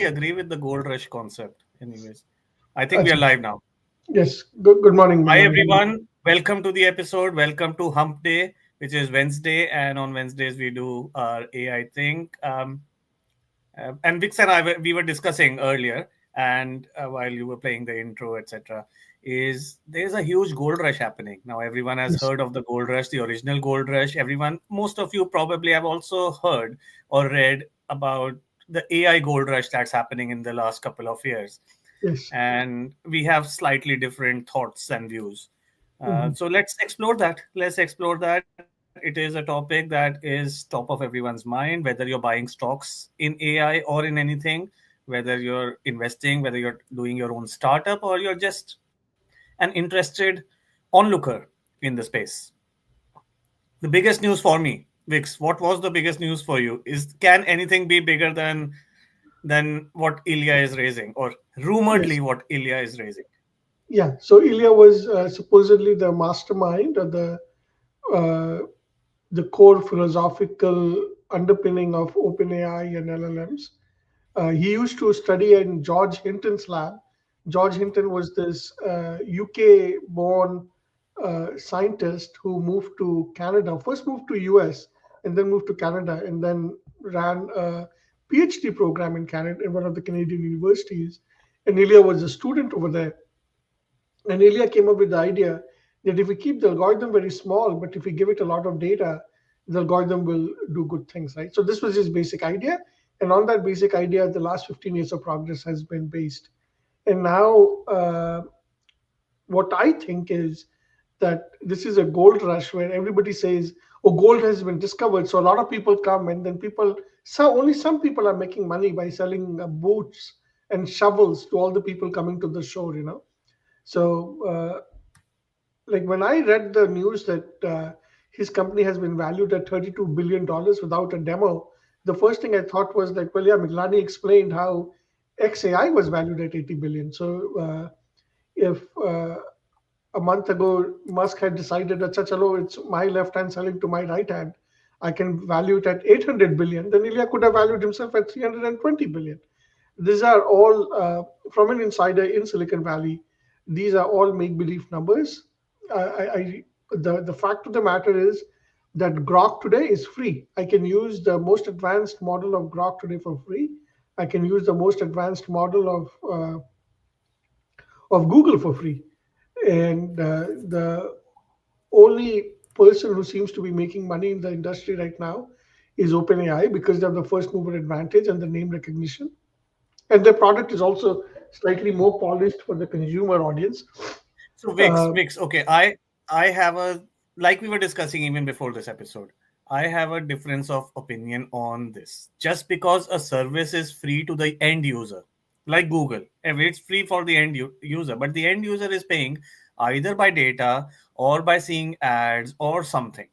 agree with the gold rush concept. Anyways, I think we are Achha. live now. Yes. Good morning, Hi, Manoj. everyone. Welcome to the episode. Welcome to Hump Day, which is Wednesday. And on Wednesdays, we do our AI thing. And Vix and we were discussing earlier, and while you were playing the intro, etc., is there's a huge gold rush happening now. Everyone has Yes. heard of the gold rush, the original gold rush. Everyone, most of you probably have also heard or read about the AI gold rush that's happening in the last couple of years, Yes. and we have slightly different thoughts and views. Mhm. So let's explore that. Let's explore that. It is a topic that is top of everyone's mind, whether you're buying stocks in AI or in anything, whether you're investing, whether you're doing your own startup, or you're just an interested onlooker in the space. The biggest news for me, Vix, what was the biggest news for you? Is can anything be bigger than what Ilya is raising, or Yes. rumoredly what Ilya is raising? Yeah. So Ilya was supposedly the mastermind or uh, the core philosophical underpinning of OpenAI and LLMs. He used to study in George Hinton's lab. George Hinton was this UK-born scientist who moved to Canada, first moved to US, and then moved to Canada, and then ran a PhD program in Canada in one of the Canadian universities. And Ilya was a student over there. And Ilya came up with the idea that if we keep the algorithm very small, but if we give it a lot of data, the algorithm will do good things, right? So this was his basic idea. And on that basic idea, the last 15 years of progress has been based. And now, what I think is that this is a gold rush where everybody says, "Oh, gold has been discovered." So a lot of people come, and then only some people are making money by selling boots and shovels to all the people coming to the shore. So, like when I read the news that his company has been valued at $32 billion without a demo, the first thing I thought was like, well, yeah, Miglani explained how XAI was valued at 80 billion. So if a month ago Musk had decided that such a low, it's my left hand selling to my right hand, I can value it at 800 billion, then Ilya could have valued himself at 320 billion. These are all from an insider in Silicon Valley. These are all make believe numbers. The fact of the matter is that Grok today is free. I can use the most advanced model of Grok today for free. I can use the most advanced model of Google for free. And the only person who seems to be making money in the industry right now is OpenAI because they have the first mover advantage and the name recognition. And their product is also slightly more polished for the consumer audience. So Uh, Vix, okay, I have a like we were discussing even before this episode. I have a difference of opinion on this. Just because a service is free to the end user, like Google, if it's free for the user, but the end user is paying either by data or by seeing ads or something,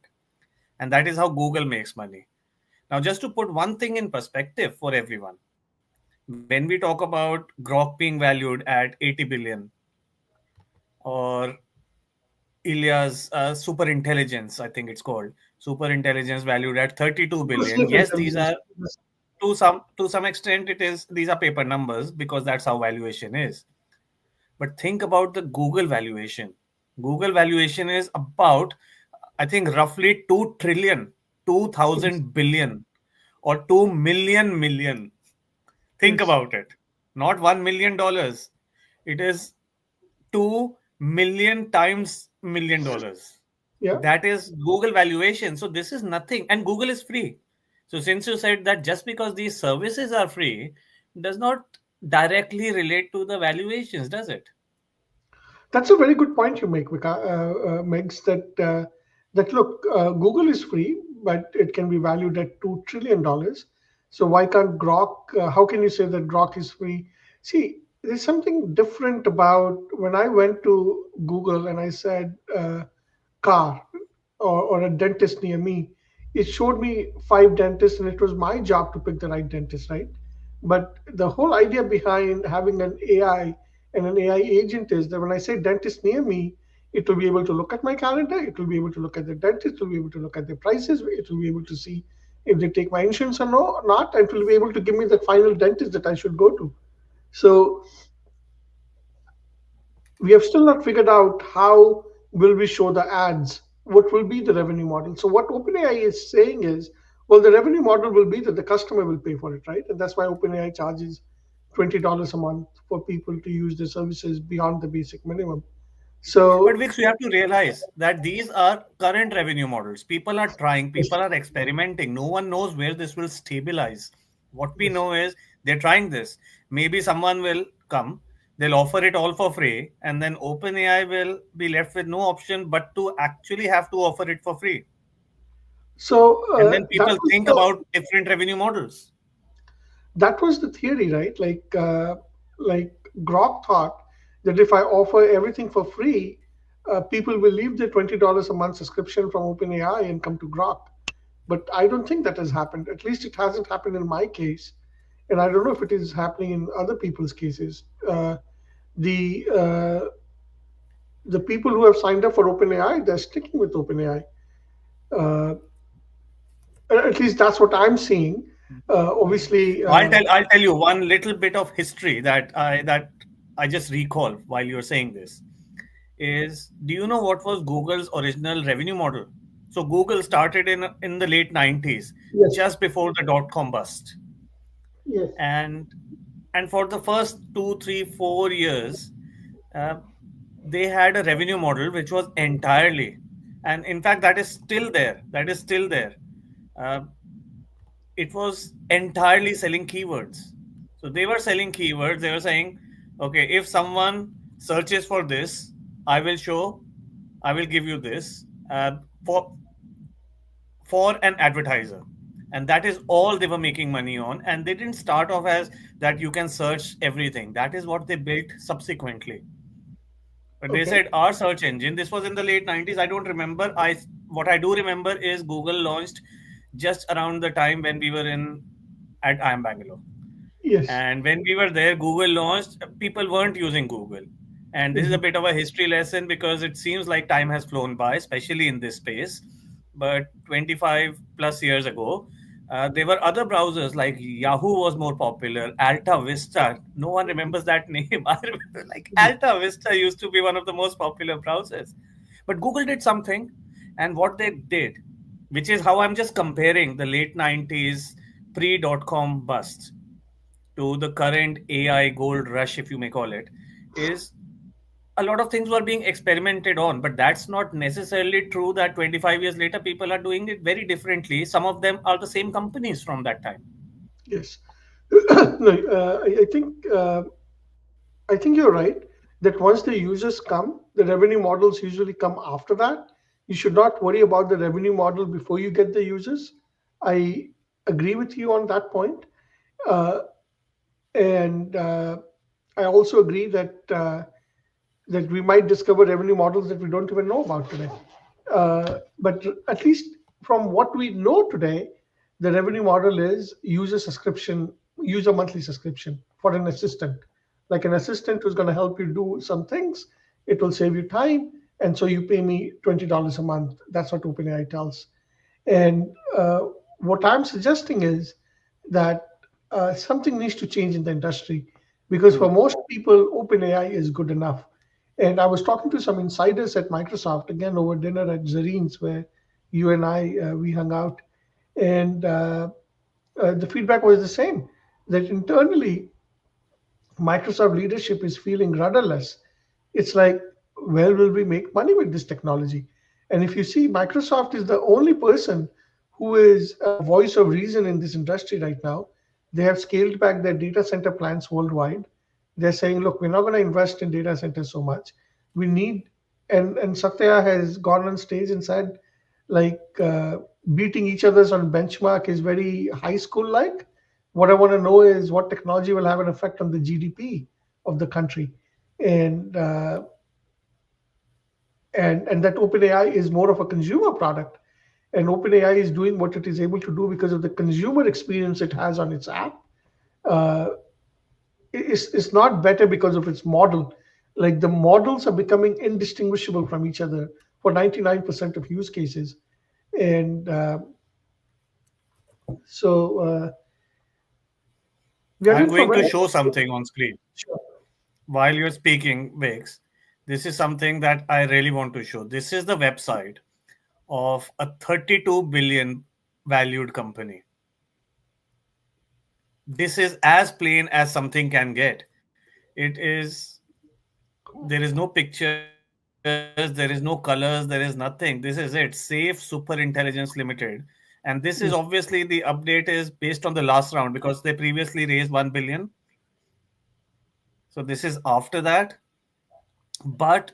and that is how Google makes money. Now, just to put one thing in perspective for everyone, when we talk about Grok being valued at 80 billion or Ilya's super intelligence, I think it's called super intelligence, valued at 32 billion. Personal Yes, these intelligence. are to some extent it is these are paper numbers because that's how valuation is. But think about the Google valuation. Google valuation is about, I think, roughly 2 trillion, Yes, 2000 billion, or 2 million million. Think yes, about it. Not $1 million. It is 2 million times $1 million. yeah. That is Google valuation. So this is nothing. And Google is free. So since you said that just because these services are free does not directly relate to the valuations, does it? That's a very good point you make, Megs. That look, Google is free, but it can be valued at $2 trillion. So why can't Grok? How can you say that Grok is free? See, there's something different about when I went to Google and I said car or a dentist near me. It showed me five dentists, and it was my job to pick the right dentist, right? But the whole idea behind having an AI and an AI agent is that when I say dentist near me, it will be able to look at my calendar, it will be able to look at the dentist, it will be able to look at the prices, it will be able to see if they take my insurance or no, not, it will be able to give me the final dentist that I should go to. So we have still not figured out how will we show the ads, what will be the revenue model. So what OpenAI is saying is, well, the revenue model will be that the customer will pay for it, right? And that's why OpenAI charges $20 a month for people to use the services beyond the basic minimum. But So Vix, we have to realize that these are current revenue models. People are trying, people are experimenting. No one knows where this will stabilize. What we yes. know is they're trying this. Maybe someone will come, they'll offer it all for free, and then OpenAI will be left with no option but to actually have to offer it for free. So And then that people was think about different revenue models. the theory, right? Like Grok thought that if I offer everything for free, people will leave the $20 a month subscription from OpenAI and come to Grok. But I don't think that has happened. At least it hasn't happened in my case, and I don't know if it is happening in other people's cases. The the people who have signed up for OpenAI, they're sticking with OpenAI. Uh, at least that's what I'm seeing. Obviously, So I'll tell you one little bit of history that I just recall while you're saying this. Is do you know what was Google's original revenue model? So Google started in the late 90s, yes, just before the dot com bust. yes, And and for the first 2, 3, 4 years, uh, they had a revenue model which was entirely, and in fact that is still there. That is still there. Uh, it was entirely selling keywords. So they were selling keywords. They were saying, okay, if someone searches for this, I will show, I will give you this for an advertiser. And that is all they were making money on. And they didn't start off as that you can search everything. That is what they built subsequently. But they okay, said our search engine. This was in the late 90s. I don't remember. I What I do remember is Google launched just around the time when we were in at IIM Bangalore. yes, And when we were there, Google launched, people weren't using Google. And this is a mhm, bit of a history lesson because it seems like time has flown by, especially in this space. But 25 plus years ago, there were other browsers like Yahoo was more popular, Alta Vista. No one remembers that name. I remember like Alta Vista used to be one of the most popular browsers. But Google did something, and what they did, which is how I'm just comparing the late 90s pre dot com bust to the current AI gold rush, if you may call it, is a lot of things were being experimented on, but that's not necessarily true that 25 years later people are doing it very differently. Some of them are the same companies from that time. yes. No, I think you're right that once the users come, the revenue models usually come after that. You should not worry about the revenue model before you get the users. I agree with you on that point. Uh, and I also agree that we might discover revenue models that we don't even know about today. But at least from what we know today, the revenue model is user monthly subscription for an assistant. Like an assistant who's going to help you do some things, it will save you time. And so you pay me $20 a month. That's what OpenAI tells. And what I'm suggesting is that something needs to change in the industry because for Hmm. most people, OpenAI is good enough. And I was talking to some insiders at Microsoft again over dinner at Zareen's, where you and I we hung out, and the feedback was the same that internally Microsoft leadership is feeling rudderless. It's like, where will we make money with this technology? And if you see, Microsoft is the only person who is a voice of reason in this industry right now. They have scaled back their data center plans worldwide. They're saying, look, we're not going to invest in data centers so much. We need, and Satya has gone on stage and said, like, beating each other's on benchmark is very high school like. What I want to know is what technology will have an effect on the GDP of the country, and and that OpenAI is more of a consumer product, and OpenAI is doing what it is able to do because of the consumer experience it has on its app. Uh, it's not better because of its model. Like the models are becoming indistinguishable from each other for 99% of use cases, and So we are I'm in for going to very show something on screen sure. while you're speaking, Vix. This is something that I really want to show. This is the website of a 32 billion valued company. This is as plain as something can get. It is, there is no pictures, there is no colors, there is nothing. This is it. Safe Super Intelligence Limited. And this is obviously Yes. the update is based on the last round because they previously raised 1 billion. So this is after that. But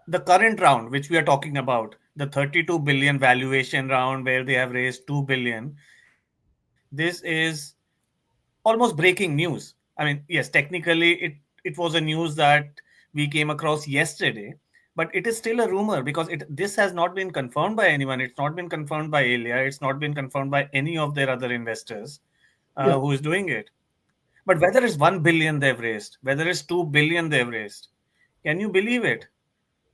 the current round, which we are talking about, the 32 billion valuation round where they have raised 2 billion, this is almost breaking news. I mean, yes, technically it was a news that we came across yesterday, but it is still a rumor because this has not been confirmed by anyone. It's not been confirmed by Ilya. It's not been confirmed by any of their other investors Yeah. who is doing it. But whether it's 1 billion they've raised, whether it's 2 billion they've raised, can you believe it?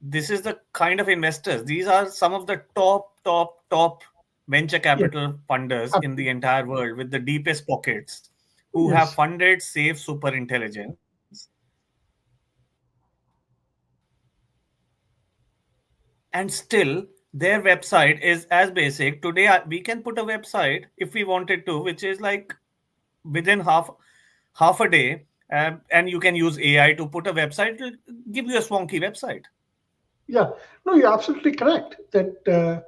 This is the kind of investors. These are some of the top venture Yes. capital funders in the Absolutely. entire world with the deepest pockets who have Yes. funded safe super intelligence. And still, their website is as basic. Today, we can put a website if we wanted to, which is like within half a day, and you can use AI to put a website. It'll give you a swanky website. Yeah. No, you're absolutely correct that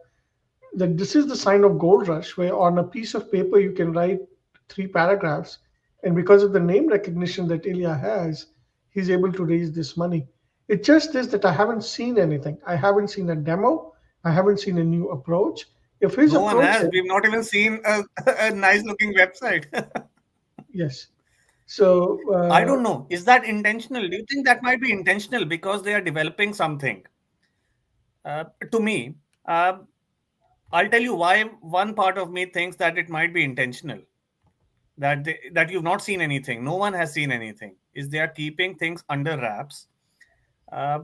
this is the sign of gold rush, where on a piece of paper you can write three paragraphs, and because of the name recognition that Ilya has, he's able to raise this money. It just is that I haven't seen anything. I haven't seen a demo. I haven't seen a new approach. If his No one approach has. is We've not even seen a nice looking website. yes, so I don't know. Is that intentional? Do you think that might be intentional because they are developing something? To me, I'll tell you why one part of me thinks that it might be intentional. That you've not seen anything. No one has seen anything. Is they are keeping things under wraps. Uh,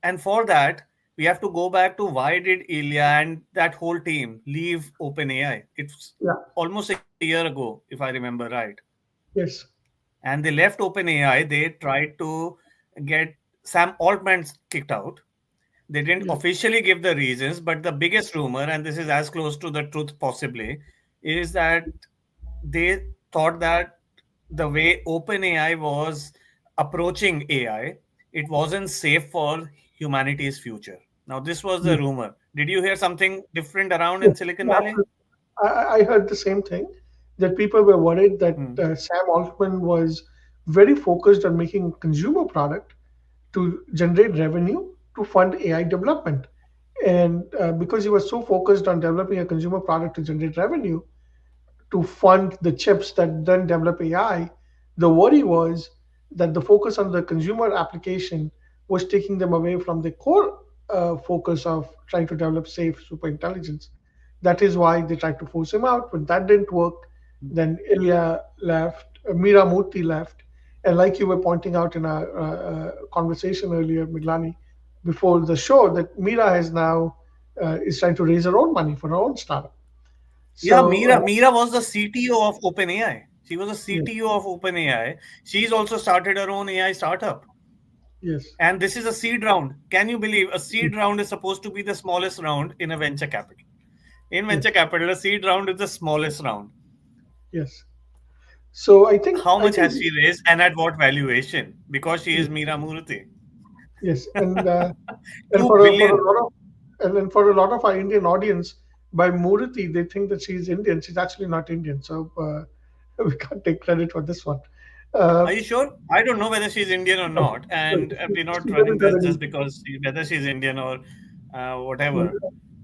and for that, we have to go back to why did Ilya and that whole team leave OpenAI? It's yeah, almost a year ago, if I remember right. yes, And they left OpenAI. They tried to get Sam Altman kicked out. They didn't yes, officially give the reasons, but the biggest rumor, and this is as close to the truth possibly, is that they thought that the way OpenAI was approaching AI, it wasn't safe for humanity's future. Now, this was the yes. rumor. Did you hear something different around Yes, in Silicon no, Valley? absolutely. I heard the same thing that people were worried that Hmm. Sam Altman was very focused on making a consumer product to generate revenue to fund AI development. And because he was so focused on developing a consumer product to generate revenue, to fund the chips that then develop AI, the worry was that the focus on the consumer application was taking them away from the core focus of trying to develop safe super intelligence. That is why they tried to force him out, but that didn't work. Then Ilya left, Mira Murthy left, and like you were pointing out in our conversation earlier, Miglani, before the show, that Mira has now is trying to raise her own money for her own startup. Yeah, So Mira was the CTO of OpenAI. She was the yes, CTO of OpenAI. She's also started her own AI startup. yes. And this is a seed round. Can you believe a seed round is supposed to be the smallest round in a venture capital? In venture Yes, capital, a seed round is the smallest round. yes. So I think How I much think has she raised and at what valuation? Because she yes, is Mira Murthy. yes, and 2 for a billion. lot of and then for a lot of our Indian audience, by Murati they think that she's Indian. She's actually not Indian, so we can't take credit for this one. Uh, Are you sure? I don't know whether she's Indian or no, not. And we're not she running doesn't have this any. just because whether she's Indian or whatever.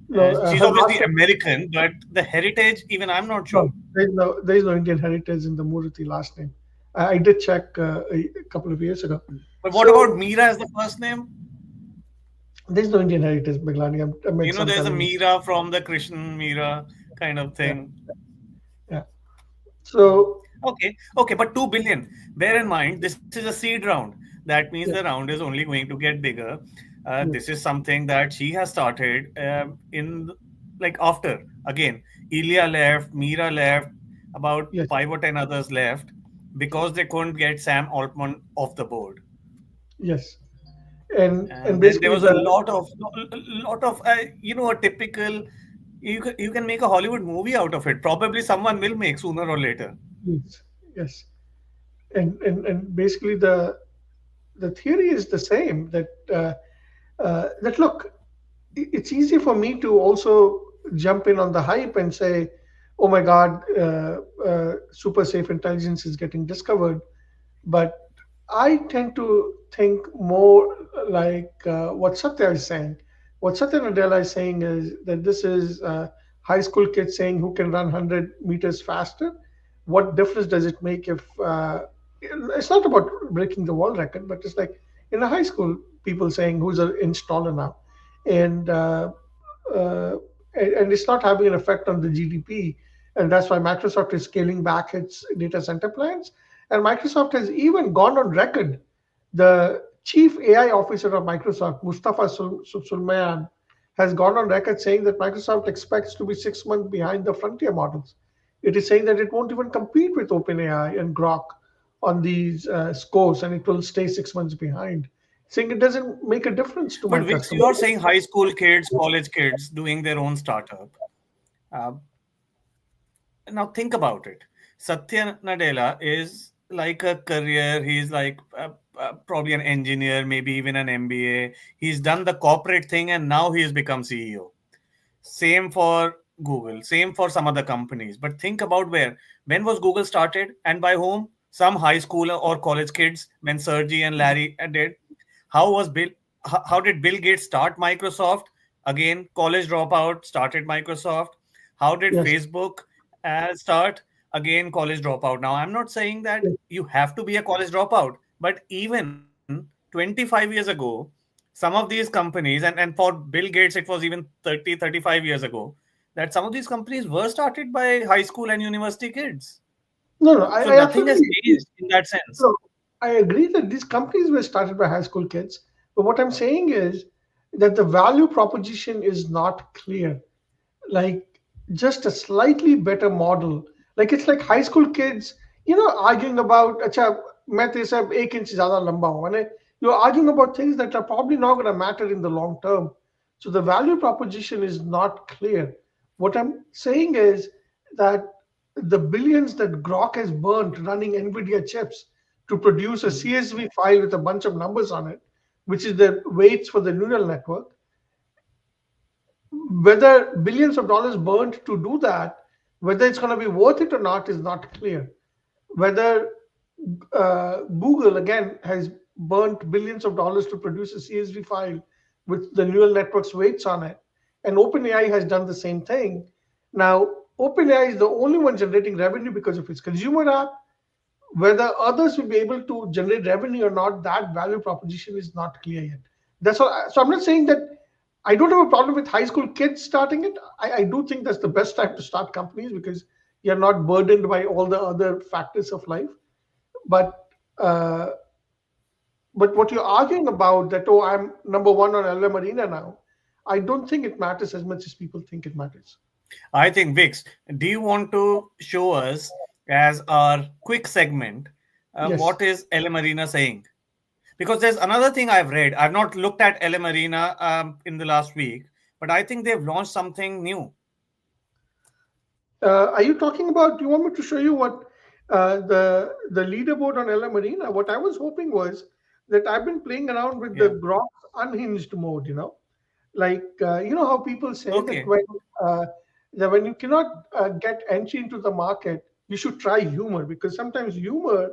No, She's her obviously last name. American, but the heritage, even I'm not No, sure. there is no Indian heritage in the Murati last name. I did check a couple of years ago. But what about So Mira as the first name? there's no Indian heritage, Beglani. I mean, I'm There's a telling you. Mira from the Krishna Mira kind of Yeah, thing. yeah. So Okay, but 2 billion. Bear in mind, this is a seed round. That means the yeah, round is only going to get bigger. This yes, is something that she has started in like after again. Ilya left, Mira left. about Yes, 5 or 10 others left because they couldn't get Sam Altman off the board. yes, and And then there basically was a the lot of a typical, you can make a Hollywood movie out of it. Probably someone will make sooner or later. yes, yes, and basically the theory is the same that look, it's easy for me to also jump in on the hype and say, oh my God, super safe intelligence is getting discovered. But I tend to think more like what Satya is saying. What Satya Nadella is saying is that this is high school kids saying who can run 100 meters faster. What difference does it make if it's not about breaking the world record, but it's like in a high school, people saying who's an inch taller now. And uh, and it's not having an effect on the GDP. And that's why Microsoft is scaling back its data center plans. And Microsoft has even gone on record. The chief AI officer of Microsoft, Mustafa Sulmayman, has gone on record saying that Microsoft expects to be 6 months behind the frontier models. It is saying that it won't even compete with OpenAI and Grok on these scores, and it will stay 6 months behind, saying it doesn't make a difference to But my Vix, customers. you're saying high school kids, college kids doing their own startup. Uh, Now think about it. Satya Nadella is like a career. He's like probably an engineer, maybe even an MBA. He's done the corporate thing and now he has become CEO. Same for Google, same for some other companies. But think about when was Google started and by whom? Some high school or college kids when Sergey and Larry did. How was Bill? How did Bill Gates start Microsoft? Again, college dropout started Microsoft. How did Yes. Facebook start? Again, college dropout. Now, I'm not saying that you have to be a college dropout, but even 25 years ago, some of these companies, and for Bill Gates, it was even 30, 35 years ago, that some of these companies were started by high school and university kids. No, no, So I nothing has absolutely agree. changed in that sense. No, I agree that these companies were started by high school kids. But what I'm saying is that the value proposition is not clear. Like just a slightly better model. Like it's like high school kids, arguing about, अच्छा मैं तेरे से अब 1 inch ज़्यादा लंबा हूँ, and you're arguing about things that are probably not going to matter in the long term. So the value proposition is not clear. What I'm saying is that the billions that Grok has burnt running NVIDIA chips to produce a Mhm. CSV file with a bunch of numbers on it, which is the weights for the neural network, whether billions of dollars burned to do that, whether it's going to be worth it or not is not clear. Whether Google again has burnt billions of dollars to produce a CSV file with the neural network's weights on it, and OpenAI has done the same thing. Now, OpenAI is the only one generating revenue because of its consumer app. Whether others will be able to generate revenue or not, that value proposition is not clear yet. That's all. So I'm not saying that I don't have a problem with high school kids starting it. I do think that's the best time to start companies because you're not burdened by all the other factors of life. But uh, but what you're arguing about that, oh, I'm number one on LM Arena now, I don't think it matters as much as people think it matters. I think Vix, do you want to show us as our quick segment Yes. what is LM Arena saying? Because there's another thing I've read. I've not looked at LM Arena in the last week, but I think they've launched something new. Are you talking about? Do you want me to show you what the leaderboard on LM Arena? What I was hoping was that I've been playing around with the Yeah. Grok unhinged mode. Like how people say that Okay. uh, when you cannot get entry into the market, you should try humor because sometimes humor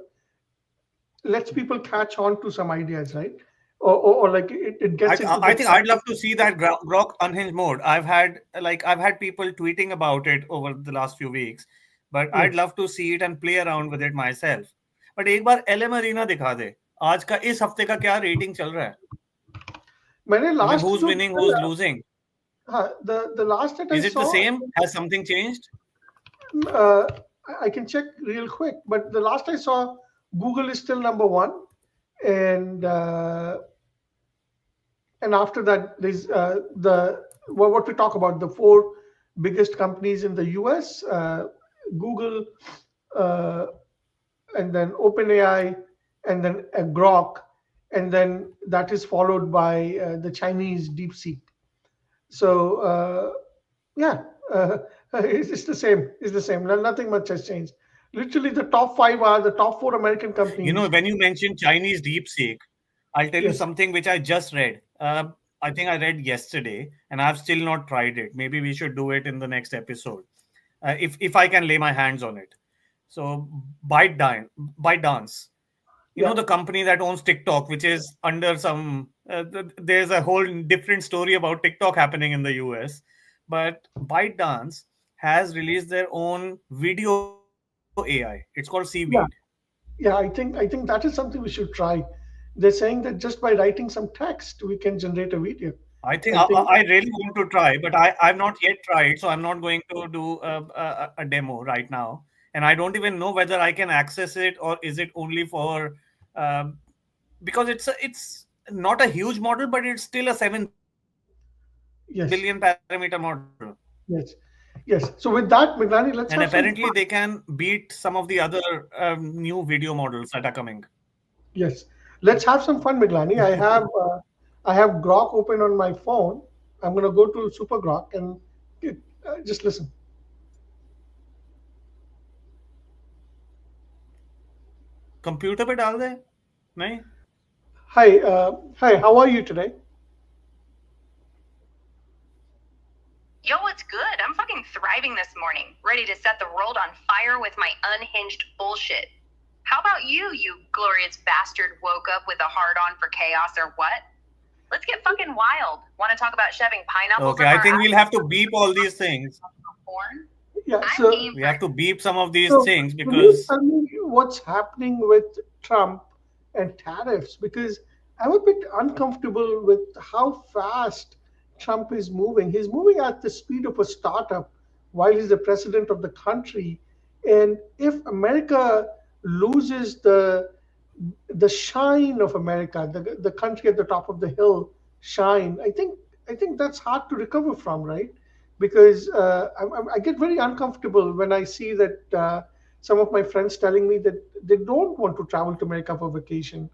lets people catch on to some ideas, right? Or like it I, gets into I the think I'd love to see that Grok unhinged mode. I've had people tweeting about it over the last few weeks, but I'd yes. love to see it and play around with it myself. But एक बार LM Arena दिखा दे. आज का इस हफ्ते का क्या rating चल रहा है? मैंने I mean, लास्ट who's जो winning, who's losing? हाँ, the last that I Is it the saw. same? Has something changed? Uh, I can check real quick, but the last I saw, Google is still number one, and after that, there's what we talk about the four biggest companies in the U.S. Google, uh, and then OpenAI, and then a Grok, and then that is followed by the Chinese DeepSeek. So yeah, uh, it's the same. It's the same. Nothing much has changed. Literally, the top five are the top four American companies. When you mentioned Chinese DeepSeek, I'll tell you Yes, something which I just read. I think I read yesterday, and I've still not tried it. Maybe we should do it in the next episode, if I can lay my hands on it. So, ByteDance, yeah, the company that owns TikTok, which is under some. There's a whole different story about TikTok happening in the US, but ByteDance has released their own video AI. It's called Seaweed. yeah, yeah. I think that is something we should try. They're saying that just by writing some text, we can generate a video. I think I think I really want to try, but I've not yet tried, so I'm not going to do a demo right now. And I don't even know whether I can access it or is it only for um, because it's not a huge model, but it's still a 7 billion yes, parameter model, yes, yes. So with that, and Miglani, let's have apparently some they fun. can beat some of the other new video models that are coming. Yes, let's have some fun, Miglani. I have Grok open on my phone. I'm gonna go to Super Grok and just listen. Computer पे डाल दे नहीं. Hi, how are you today? Yo, what's good? I'm fucking thriving this morning, ready to set the world on fire with my unhinged bullshit. How about you, you glorious bastard woke up with a hard on for chaos or what? Let's get fucking wild. Want to talk about shoving pineapples Okay, up I our think we'll ass? have to beep all these things. Porn? Yeah. I'm So game We for have to beep some of these So, things can you because tell me what's happening with Trump and tariffs? Because I'm a bit uncomfortable with how fast Trump is moving. He's moving at the speed of a startup while he's the president of the country. And if America loses the shine of America, the country at the top of the hill shine, I think that's hard to recover from, right? Because I get very uncomfortable when I see that some of my friends telling me that they don't want to travel to America for vacation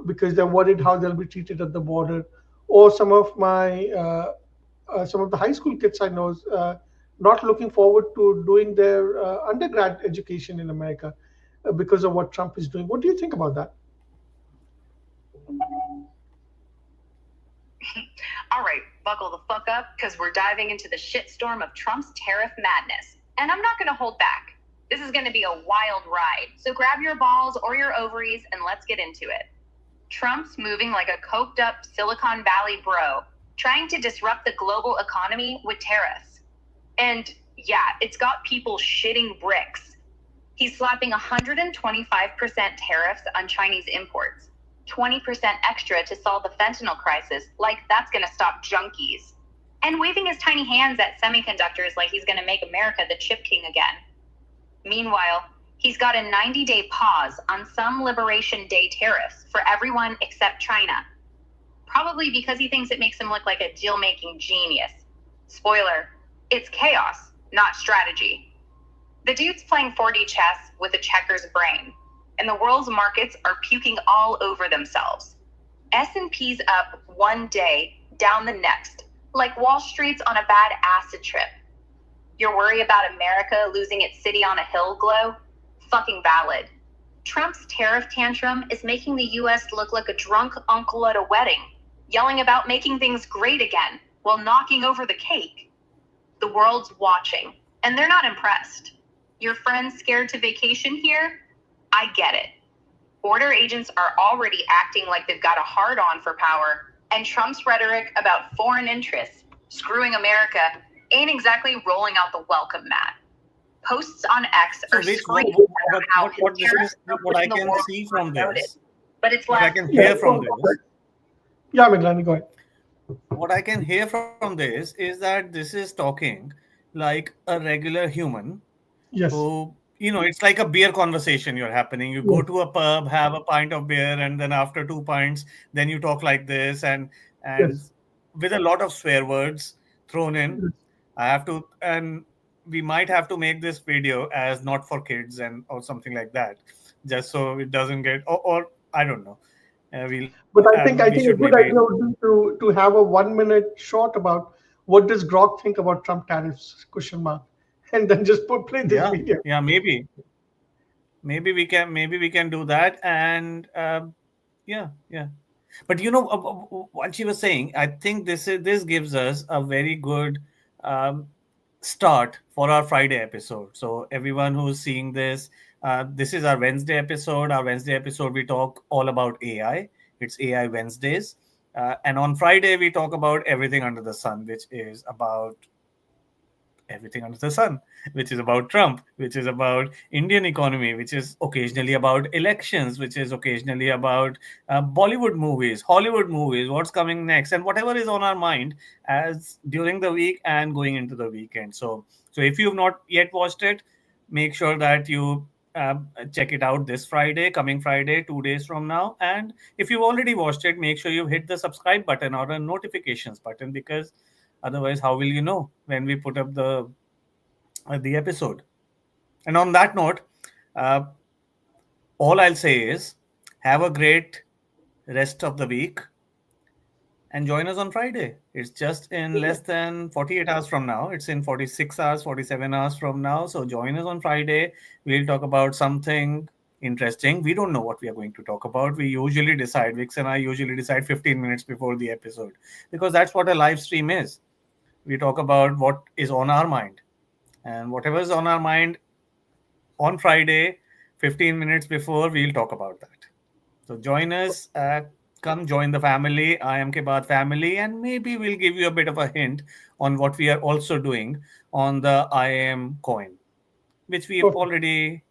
because they're worried how they'll be treated at the border, or some of the high school kids I know not looking forward to doing their undergrad education in America because of what Trump is doing. What do you think about that? All right, buckle the fuck up because we're diving into the shitstorm of Trump's tariff madness. And I'm not going to hold back. This is going to be a wild ride. So grab your balls or your ovaries and let's get into it. Trump's moving like a coked up Silicon Valley bro, trying to disrupt the global economy with tariffs. And yeah, it's got people shitting bricks. He's slapping 125% tariffs on Chinese imports, 20% extra to solve the fentanyl crisis, like that's going to stop junkies, and waving his tiny hands at semiconductors like he's going to make America the chip king again. Meanwhile, he's got a 90-day pause on some Liberation Day tariffs for everyone except China, probably because he thinks it makes him look like a deal-making genius. Spoiler, it's chaos, not strategy. The dude's playing 4D chess with a checker's brain, and the world's markets are puking all over themselves. S&P's up one day, down the next, like Wall Street's on a bad acid trip. Your worry about America losing its city on a hill glow? Fucking valid. Trump's tariff tantrum is making the US look like a drunk uncle at a wedding, yelling about making things great again while knocking over the cake. The world's watching, and they're not impressed. Your friends scared to vacation here? I get it. Border agents are already acting like they've got a hard on for power, and Trump's rhetoric about foreign interests screwing America ain't exactly rolling out the welcome mat. Posts on X so are which screaming about how his what this tariffs is are what I putting the can world see on from notice. this, But it's what I left. can Yeah. hear from this, Yeah, Miglani, go ahead. what I can hear from this is that this is talking like a regular human Yes. who, it's like a beer conversation you're happening. You go Yes. to a pub, have a pint of beer, and then after 2 pints, then you talk like this, and Yes. with a lot of swear words thrown in. Yes. I have to, and we might have to make this video as not for kids and or something like that, just so it doesn't get or I don't know. But I We think a should good maybe idea would be to have a 1 minute short about what does Grok think about Trump tariffs? Question mark, and then just play this yeah video. yeah maybe we can do that and yeah. But what she was saying, I think this gives us a very good um, start for our Friday episode. So everyone who's seeing this, this is our Wednesday episode. Our Wednesday episode, we talk all about AI. It's AI Wednesdays. And on Friday, we talk about everything under the sun, which is about everything under the sun, which is about Trump, which is about Indian economy, which is occasionally about elections, which is occasionally about Bollywood movies, Hollywood movies, what's coming next, and whatever is on our mind as during the week and going into the weekend. So if you've not yet watched it, make sure that you check it out this Friday, coming Friday, 2 days from now. And if you've already watched it, make sure you hit the subscribe button or a notifications button, because otherwise, how will you know when we put up the episode? And on that note, uh, all I'll say is have a great rest of the week and join us on Friday. It's just in less than 48 hours from now. It's in 46 hours, 47 hours from now. So join us on Friday. We'll talk about something interesting. We don't know what we are going to talk about. We usually decide, Vix and I usually decide 15 minutes before the episode, because that's what a live stream is. We talk about what is on our mind, and whatever is on our mind on Friday, 15 minutes before, we'll talk about that. So join us. Come join the family, I am ke baad family, and maybe we'll give you a bit of a hint on what we are also doing on the I am coin, which we've Perfect. already,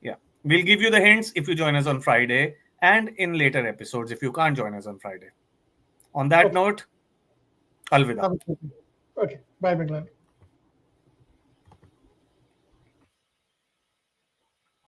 yeah. We'll give you the hints if you join us on Friday and in later episodes if you can't join us on Friday. On that Perfect. note, alvida. Have a good day. Okay. Bye, Bangladesh.